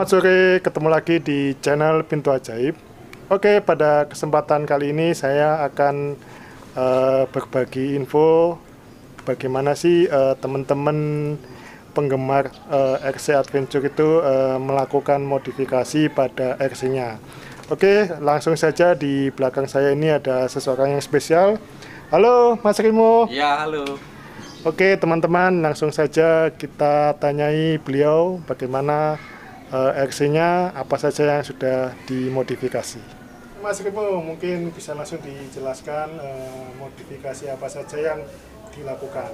Selamat sore, ketemu lagi di channel Pintu Ajaib. Oke, pada kesempatan kali ini saya akan berbagi info bagaimana sih teman-teman penggemar RC Adventure itu melakukan modifikasi pada RC-nya. Oke, langsung saja di belakang saya ini ada seseorang yang spesial. Halo, Mas Rimo. Ya, halo. Oke, teman-teman, langsung saja kita tanyai beliau bagaimana RC-nya, apa saja yang sudah dimodifikasi. Mas Rimo, mungkin bisa langsung dijelaskan modifikasi apa saja yang dilakukan.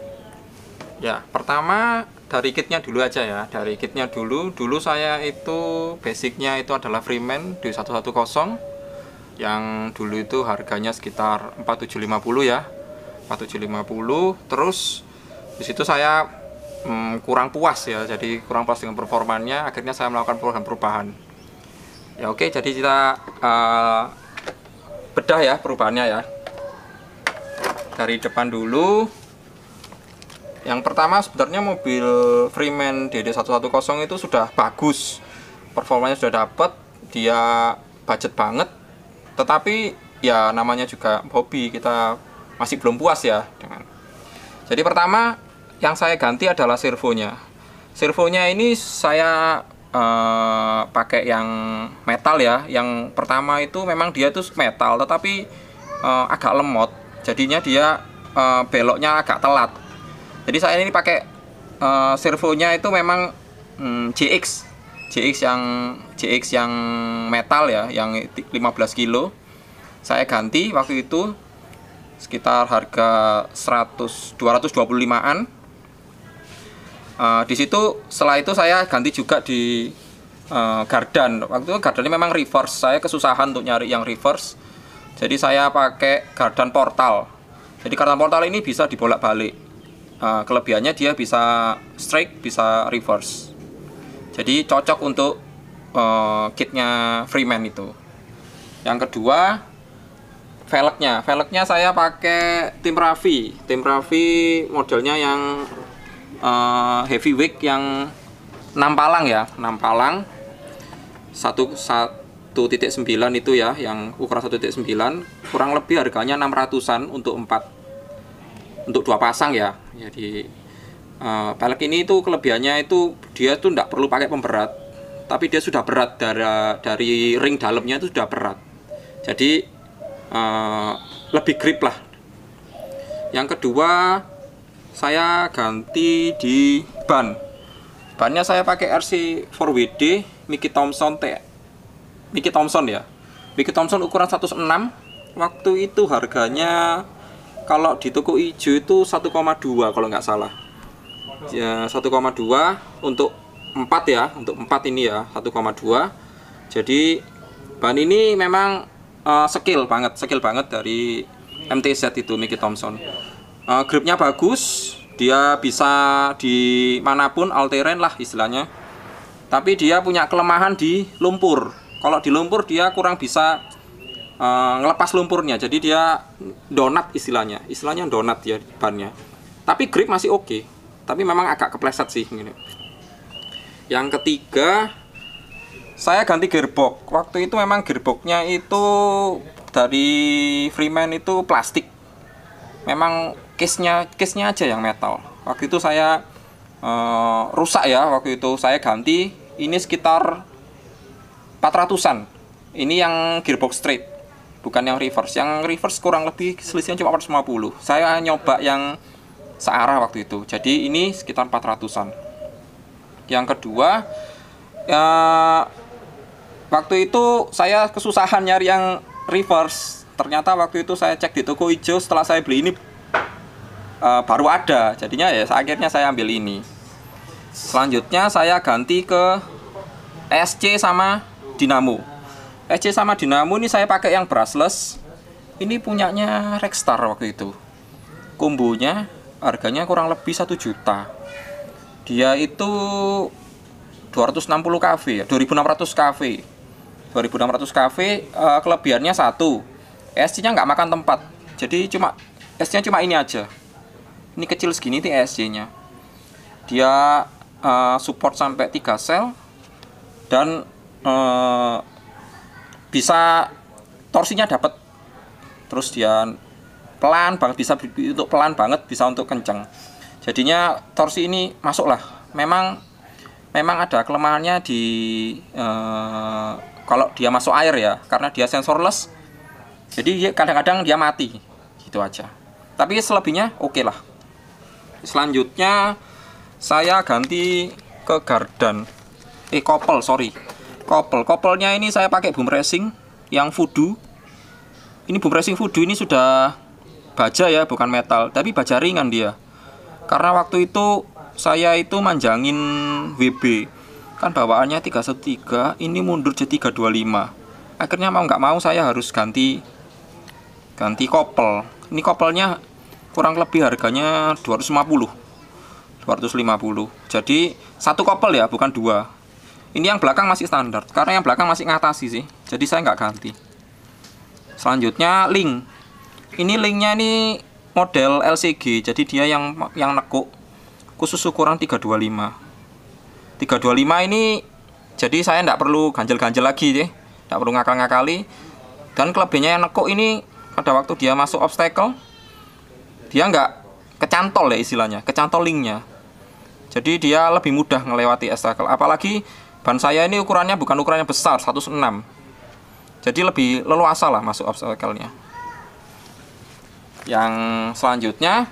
Ya, pertama dari kitnya dulu aja ya. Dari kitnya dulu saya itu basicnya itu adalah Freeman D110 yang dulu itu harganya sekitar 4750 ya. 4750. Terus di situ saya kurang puas ya, jadi kurang puas dengan performanya, akhirnya saya melakukan perubahan. Ya oke, jadi kita bedah ya perubahannya ya. Dari depan dulu. Yang pertama sebenarnya mobil Freeman DD110 itu sudah bagus, performanya sudah dapat, dia budget banget. Tetapi ya namanya juga hobi, kita masih belum puas ya dengan. Jadi pertama yang saya ganti adalah servonya. Servonya ini saya pakai yang metal ya. Yang pertama itu memang dia itu metal, tetapi agak lemot. Jadinya dia beloknya agak telat. Jadi saya ini pakai servonya itu memang GX yang metal ya, yang 15 kilo. Saya ganti waktu itu sekitar harga 225-an. Di situ setelah itu saya ganti juga di gardan. Waktu itu gardannya memang reverse. Saya kesusahan untuk nyari yang reverse. Jadi saya pakai gardan portal. Jadi gardan portal ini bisa dibolak-balik. Kelebihannya dia bisa straight, bisa reverse. Jadi cocok untuk kitnya Freeman itu. Yang kedua, velgnya saya pakai Tim Rafi modelnya yang heavyweight yang 6 palang ya, 6 palang 1.9 itu ya, yang ukuran 1.9, kurang lebih harganya 600-an untuk 2 pasang ya. Jadi velg ini itu kelebihannya itu dia tuh tidak perlu pakai pemberat, tapi dia sudah berat dari ring dalamnya itu sudah berat. Jadi lebih grip lah. Yang kedua saya ganti di bannya saya pakai RC 4WD Mickey Thompson ya. Mickey Thompson ukuran 106. Waktu itu harganya kalau di toko hijau itu 1,2 kalau nggak salah ya, 1,2 untuk 4 ya, untuk 4 ini ya 1,2. Jadi ban ini memang skill banget dari MTZ itu Mickey Thompson. Gripnya bagus, dia bisa dimanapun, all terrain lah istilahnya. Tapi dia punya kelemahan di lumpur. Kalau di lumpur dia kurang bisa ngelepas lumpurnya, jadi dia donat istilahnya donat ya bannya. Tapi grip masih oke, tapi memang agak kepleset sih gini. Yang ketiga, saya ganti gearbox. Waktu itu memang gearboxnya itu dari Freeman itu plastik. Memang case-nya aja yang metal. Waktu itu saya rusak ya, waktu itu saya ganti. Ini sekitar 400-an. Ini yang gearbox straight, bukan yang reverse. Yang reverse kurang lebih selisihnya cuma 450. Saya nyoba yang searah waktu itu. Jadi ini sekitar 400-an. Yang kedua, waktu itu saya kesusahan nyari yang reverse. Ternyata waktu itu saya cek di toko hijau, setelah saya beli ini baru ada. Jadinya ya akhirnya saya ambil ini. Selanjutnya saya ganti ke SC sama dinamo. SC sama dinamo ini saya pakai yang brushless. Ini punyanya Rexstar waktu itu. Kombonya harganya kurang lebih 1 juta. Dia itu 260 kV ya, 2600 kV. 2600 kV, kelebihannya satu, ESC-nya nggak makan tempat. Jadi ESC-nya cuma ini aja. Ini kecil segini nih ESC-nya. Dia support sampai 3 sel. dan bisa torsinya dapat, terus dia pelan banget, bisa untuk pelan banget, bisa untuk kenceng. Jadinya torsi ini masuklah. Memang ada kelemahannya di kalau dia masuk air ya, karena dia sensorless. Jadi kadang-kadang dia mati, gitu aja. Tapi selebihnya oke lah. Selanjutnya saya ganti ke gardan. Kopel, sorry. Kopelnya ini saya pakai boom racing yang voodoo. Ini boom racing voodoo ini sudah baja ya, bukan metal, tapi baja ringan dia. Karena waktu itu saya itu manjangin WB. Kan bawaannya 313, ini mundur jadi 325. Akhirnya mau nggak mau saya harus ganti kopel. Ini kopelnya kurang lebih harganya 250. Jadi satu kopel ya, bukan dua. Ini yang belakang masih standar, karena yang belakang masih ngatasi sih. Jadi saya nggak ganti. Selanjutnya link. Ini linknya ini model LCG, jadi dia yang nekuk, khusus ukuran 325. 325 ini jadi saya nggak perlu ganjel-ganjel lagi deh, nggak perlu ngakal-ngakali. Dan kelebihannya yang nekuk ini, pada waktu dia masuk obstacle, dia nggak kecantol ya istilahnya, kecantol linknya. Jadi dia lebih mudah melewati obstacle. Apalagi ban saya ini ukurannya bukan ukurannya besar, 106. Jadi lebih leluasa lah masuk obstacle-nya. Yang selanjutnya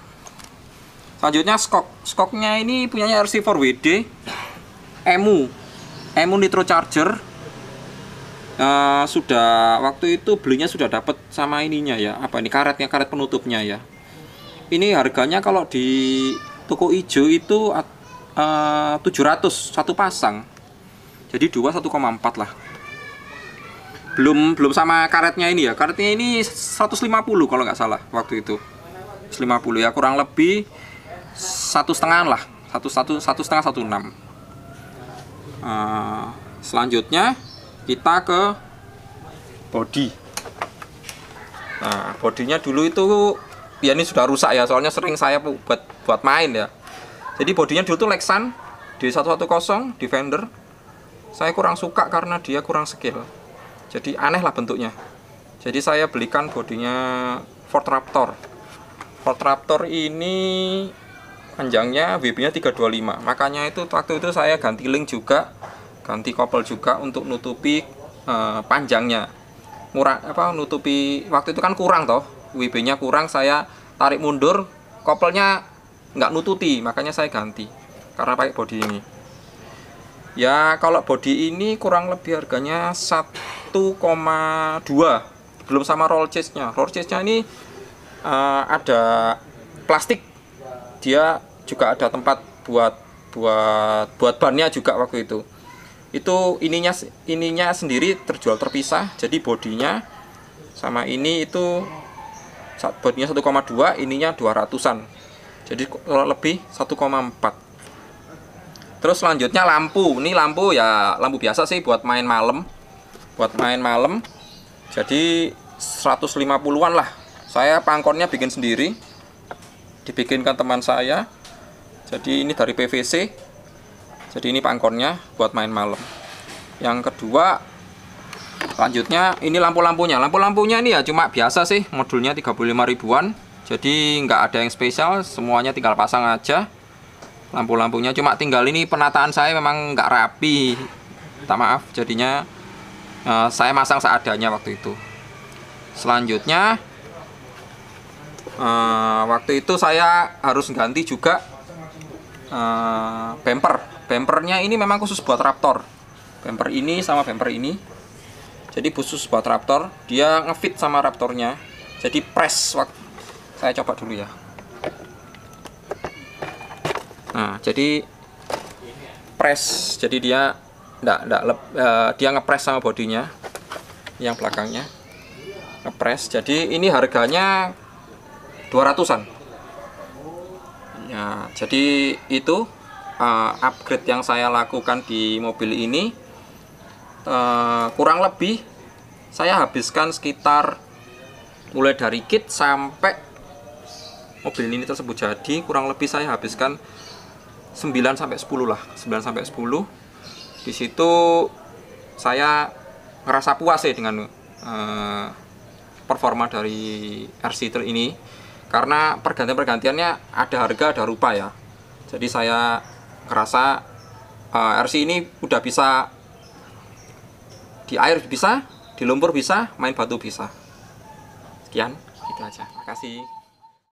skoknya ini punyanya RC4WD EMU Nitro Charger. Sudah waktu itu belinya sudah dapat sama ininya ya, apa ini, karet penutupnya ya. Ini harganya kalau di toko ijo itu 700 satu pasang. Jadi 1,4 lah. Belum sama karetnya ini ya. Karetnya ini 150 kalau nggak salah waktu itu. 150 ya, kurang lebih 1,5 lah. 1,5 1,6. Selanjutnya kita ke body. Nah, bodinya dulu itu ya ini sudah rusak ya, soalnya sering saya buat main ya. Jadi bodinya dulu tuh Lexan D110 Defender. Saya kurang suka karena dia kurang skill. Jadi aneh lah bentuknya. Jadi saya belikan bodinya Ford Raptor. Ford Raptor ini panjangnya WB-nya 325. Makanya itu waktu itu saya ganti link juga, ganti kopel juga untuk nutupi panjangnya. Nutupi waktu itu kan kurang toh. WB-nya kurang, saya tarik mundur, kopelnya nggak nututi, makanya saya ganti karena pakai bodi ini. Ya kalau bodi ini kurang lebih harganya 1,2, belum sama roll cage-nya. Roll cage-nya ini ada plastik, dia juga ada tempat buat bannya juga waktu itu. Itu ininya sendiri terjual terpisah, jadi bodinya sama ini itu bodinya 1,2, ininya 200-an. Jadi lebih 1,4. Terus selanjutnya lampu. Ini lampu ya lampu biasa sih buat main malam. Jadi 150-an lah. Saya pangkornya bikin sendiri. Dibikinkan teman saya. Jadi ini dari PVC. Jadi ini pangkornya buat main malam. Yang kedua, selanjutnya ini lampu-lampunya. Lampu-lampunya ini ya cuma biasa sih, modulnya 35 ribuan. Jadi nggak ada yang spesial, semuanya tinggal pasang aja. Lampu-lampunya cuma tinggal ini penataan saya memang nggak rapi, minta maaf. Jadinya saya masang seadanya waktu itu. Selanjutnya waktu itu saya harus ganti juga bumpernya. Ini memang khusus buat Raptor. Bumper ini sama bumper ini, jadi khusus buat Raptor. Dia ngefit sama Raptornya. Jadi press. Saya coba dulu ya. Nah, jadi press. Jadi dia dia ngepres sama bodinya yang belakangnya. Ngepres. Jadi ini harganya 200-an. Ya, jadi itu upgrade yang saya lakukan di mobil ini. Kurang lebih saya habiskan sekitar mulai dari kit sampai mobil ini tersebut jadi, kurang lebih saya habiskan 9 sampai 10 lah. 9 sampai 10. Di situ saya ngerasa puas ya dengan performa dari RC Trail ini, karena pergantian-pergantiannya ada harga ada rupa ya. Jadi saya ngerasa RC ini udah bisa di air bisa, di lumpur bisa, main batu bisa. Sekian, gitu aja. Makasih.